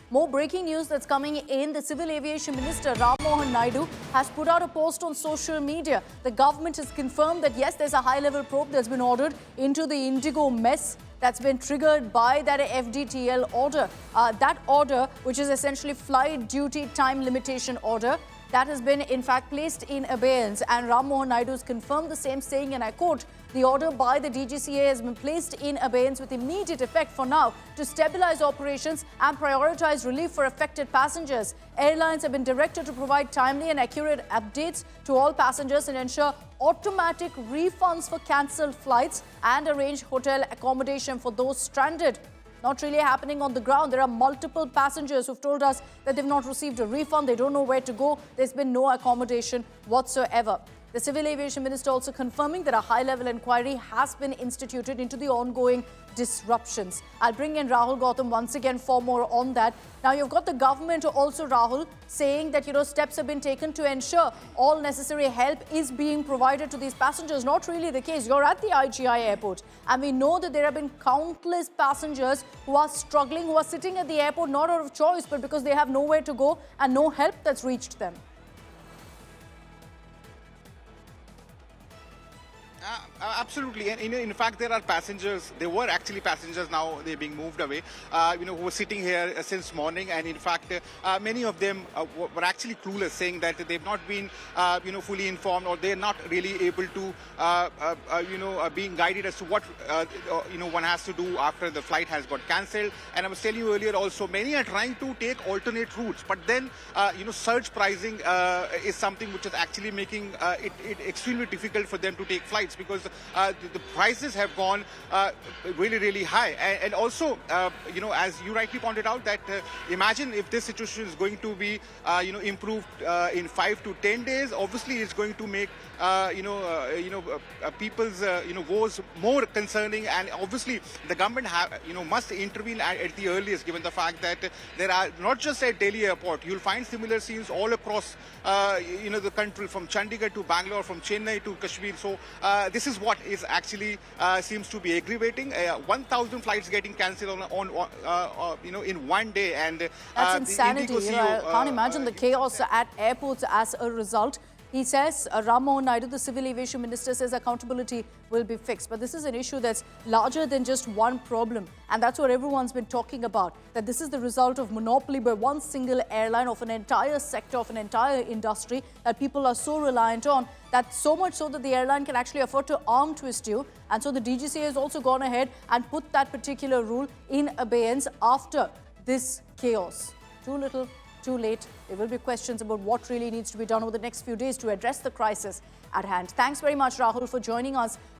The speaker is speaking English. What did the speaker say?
More breaking news that's coming in. The Civil Aviation Minister, Ram Mohan Naidu, has put out a post on social media. The government has confirmed that, yes, there's a high-level probe that's been ordered into the IndiGo mess that's been triggered by that FDTL order. That order, which is essentially flight duty time limitation order, that has been, in fact, placed in abeyance. And Ram Mohan Naidu has confirmed the same, saying, and I quote, "The order by the DGCA has been placed in abeyance with immediate effect for now to stabilize operations and prioritize relief for affected passengers. Airlines have been directed to provide timely and accurate updates to all passengers and ensure automatic refunds for cancelled flights and arrange hotel accommodation for those stranded." Not really happening on the ground. There are multiple passengers who've told us that they've not received a refund. They don't know where to go. There's been no accommodation whatsoever. The Civil Aviation Minister also confirming that a high-level inquiry has been instituted into the ongoing disruptions. I'll bring in Rahul Gautam once again for more on that. Now, you've got the government also, Rahul, saying that, steps have been taken to ensure all necessary help is being provided to these passengers. Not really the case. You're at the IGI airport, and we know that there have been countless passengers who are struggling, who are sitting at the airport not out of choice, but because they have nowhere to go and no help that's reached them. Absolutely, and in fact, there are passengers. There were actually passengers. Now they're being moved away. Who were sitting here since morning, and in fact, many of them were actually clueless, saying that they've not been, fully informed, or they're not really able to, being guided as to what, one has to do after the flight has got cancelled. And I was telling you earlier, also many are trying to take alternate routes, but then, surge pricing is something which is actually making it extremely difficult for them to take flights, because the prices have gone really, really high. And also, as you rightly pointed out, that imagine if this situation is going to be, improved in 5 to 10 days, obviously it's going to make, people's, woes more concerning. And obviously the government must intervene at the earliest, given the fact that there are not just at Delhi airport, you'll find similar scenes all across, the country, from Chandigarh to Bangalore, from Chennai to Kashmir. So this is what is actually seems to be aggravating. 1,000 flights getting cancelled in one day, and that's insanity. I can't imagine the chaos at airports as a result. He says, Ram Mohan Naidu, the Civil Aviation Minister, says accountability will be fixed. But this is an issue that's larger than just one problem. And that's what everyone's been talking about, that this is the result of monopoly by one single airline, of an entire sector, of an entire industry that people are so reliant on, that so much so that the airline can actually afford to arm twist you. And so the DGCA has also gone ahead and put that particular rule in abeyance after this chaos. Too little, too late. There will be questions about what really needs to be done over the next few days to address the crisis at hand. Thanks very much, Rahul, for joining us.